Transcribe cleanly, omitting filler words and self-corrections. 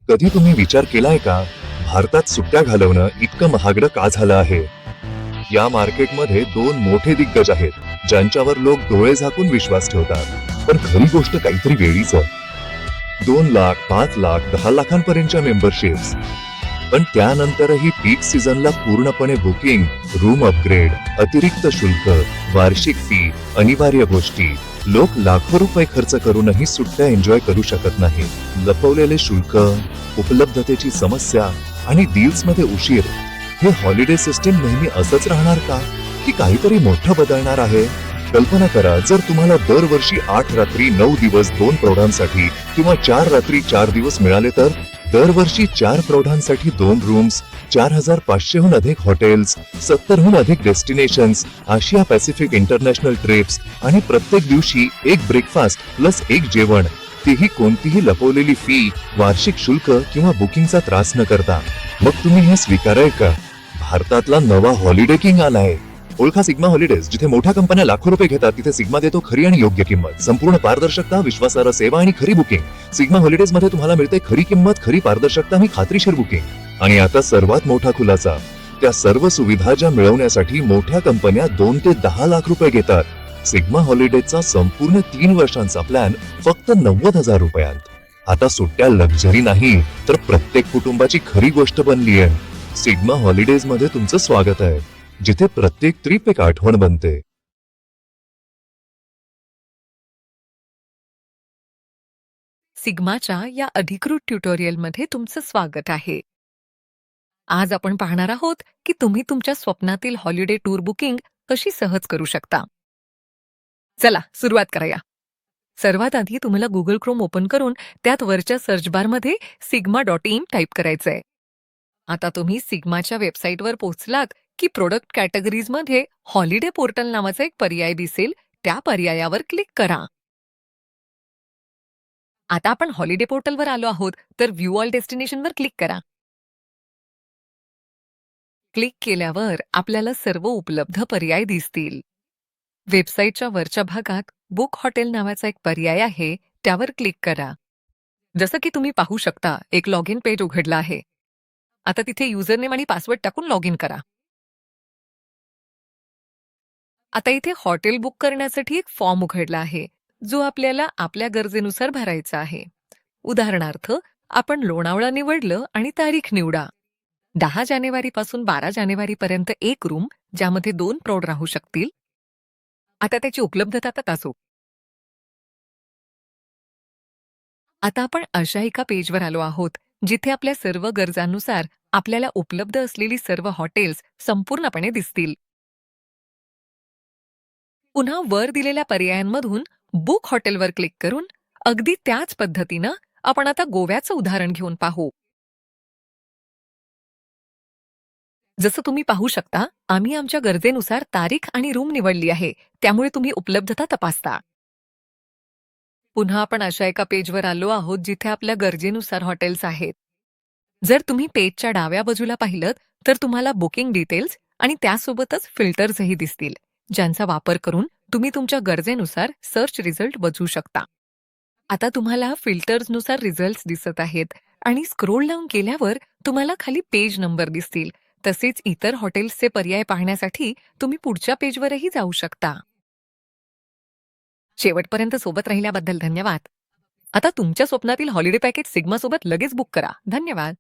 कधी तुम्ही विचार केलाय का, भारतात सुट्ट्या घालवणं इतकं महागडं का झालं आहे? या मार्केटमध्ये दोन मोठे दिग्गज आहेत, ज्यांच्यावर लोक डोळे झाकून विश्वास ठेवतात. पण खरी गोष्ट काहीतरी वेगळीच आहे. 2 लाख, 5 लाख, 10 लाखांपर्यंतच्या मेंबरशिप्स. पण त्यानंतरही पीक सीझनला पूर्णपणे बुकिंग, रूम अपग्रेड, अतिरिक्त शुल्क, वार्षिक फी, अनिवार्य गोष्टी. लोक लाखो रुपये खर्च करूनही सुट्ट्या एन्जॉय करू शकत नाही. लपवलेले शुल्क, उपलब्धतेची समस्या आणि डील्स मध्ये उशीर. हे हॉलिडे सिस्टीम नेहमी असंच राहणार का, की काहीतरी मोठं बदलणार आहे? कल्पना करा, जर तुम्हाला दरवर्षी 8 रात्री 9 दिवस 2 प्रौढांसाठी किंवा 4 रात्री 4 दिवस मिळाले तर दरवर्षी 4 प्रौढांसाठी 2 रूम्स, 4500हून अधिक हॉटेल्स, 70हून अधिक डेस्टिनेशन्स, आशिया पॅसिफिक इंटरनॅशनल ट्रिप्स आणि प्रत्येक दिवशी एक ब्रेकफास्ट प्लस एक जेवण, तीही कोणतीही लपवलेली फी, वार्षिक शुल्क किंवा बुकिंगचा त्रास न करता. मग तुम्ही हे स्वीकाराय का? भारतातला नवा हॉलिडे किंग आलाय. ओळखा सिग्मा हॉलिडेज. जिथे मोठ्या कंपन्या लाखो रुपये घेतात, तिथे सिग्मा देतो खरी आणि योग्य किंमत, संपूर्ण पारदर्शकता, विश्वासार्ह सेवा आणि खरी बुकिंग. सिग्मा हॉलिडेज मध्ये तुम्हाला मिळते खरी किंमत, खरी पारदर्शकता आणि खात्रीशीर बुकिंग. आणि आता सर्वात मोठा खुलासा, त्या सर्व सुविधा ज्या मिळवण्यासाठी मोठ्या कंपन्या 2 ते 10 लाख रुपये घेतात. सिग्मा हॉलिडेजचा संपूर्ण 3 वर्षांचा प्लॅन फक्त 90,000 रुपयात. आता सुट्ट्या लक्झरी नाही, तर प्रत्येक कुटुंबाची खरी गोष्ट बनली आहे. सिग्मा हॉलिडेज मध्ये तुमचं स्वागत आहे, जिथे प्रत्येक ट्रिप एक आठवण बनते. सिग्माच्या या अधिकृत ट्युटोरियलमध्ये तुमचं स्वागत आहे. आज आपण पाहणार आहोत की तुम्ही तुमच्या स्वप्नातील हॉलिडे टूर बुकिंग कशी सहज करू शकता. चला सुरुवात करूया. सर्वात आधी तुम्हाला गुगल क्रोम ओपन करून त्यात वरच्या सर्च बारमध्ये sigma.in टाईप करायचंय. आता तुम्ही सिग्माच्या वेबसाईटवर पोहोचलात की प्रोडक्ट कॅटेगरीजमध्ये हॉलिडे पोर्टल नावाचा एक पर्याय दिसेल, त्या पर्यायावर क्लिक करा. आता आपण हॉलिडे पोर्टलवर आलो आहोत, तर व्ह्यू ऑल डेस्टिनेशनवर क्लिक करा. क्लिक केल्यावर आपल्याला सर्व उपलब्ध पर्याय दिसतील. वेबसाईटच्या वरच्या भागात बुक हॉटेल नावाचा एक पर्याय आहे, त्यावर क्लिक करा. जसं की तुम्ही पाहू शकता, एक लॉग इन पेज उघडला आहे. आता तिथे युजरनेम आणि पासवर्ड टाकून लॉग इन करा. आता इथे हॉटेल बुक करण्यासाठी एक फॉर्म उघडला आहे, जो आपल्याला आपल्या गरजेनुसार भरायचा आहे. उदाहरणार्थ, आपण लोणावळा निवडलं आणि तारीख निवडा. 10 जानेवारीपासून 12 जानेवारीपर्यंत एक रूम, ज्यामध्ये 2 प्रौढ राहू शकतील. आता त्याची उपलब्धता तपासू. आता आपण अशा एका पेजवर आलो आहोत, जिथे आपल्या सर्व गरजांनुसार आपल्याला उपलब्ध असलेली सर्व हॉटेल्स संपूर्णपणे दिसतील. पुन्हा वर दिलेल्या पर्यायांमधून बुक हॉटेलवर क्लिक करून अगदी त्याच पद्धतीनं आपण आता गोव्याचं उदाहरण घेऊन पाहू. जसं तुम्ही पाहू शकता, आम्ही आमच्या गरजेनुसार तारीख आणि रूम निवडली आहे, त्यामुळे तुम्ही उपलब्धता तपासता. पुन्हा आपण अशा एका पेजवर आलो आहोत, जिथे आपल्या गरजेनुसार हॉटेल्स आहेत. जर तुम्ही पेजच्या डाव्या बाजूला पाहिलं, तर तुम्हाला बुकिंग डिटेल्स आणि त्यासोबतच फिल्टर्सही दिसतील, ज्यांचा वापर करून तुम्ही तुमच्या गरजेनुसार सर्च रिझल्ट बदलू शकता. आता तुम्हाला फिल्टर्सनुसार रिझल्ट्स दिसत आहेत आणि स्क्रोल डाऊन केल्यावर तुम्हाला खाली पेज नंबर दिसतील. तसेच इतर हॉटेल्सचे पर्याय पाहण्यासाठी तुम्ही पुढच्या पेजवरही जाऊ शकता. शेवटपर्यंत सोबत राहिल्याबद्दल धन्यवाद. आता तुमच्या स्वप्नातील हॉलिडे पॅकेज सिग्मा सोबत लगेच बुक करा. धन्यवाद.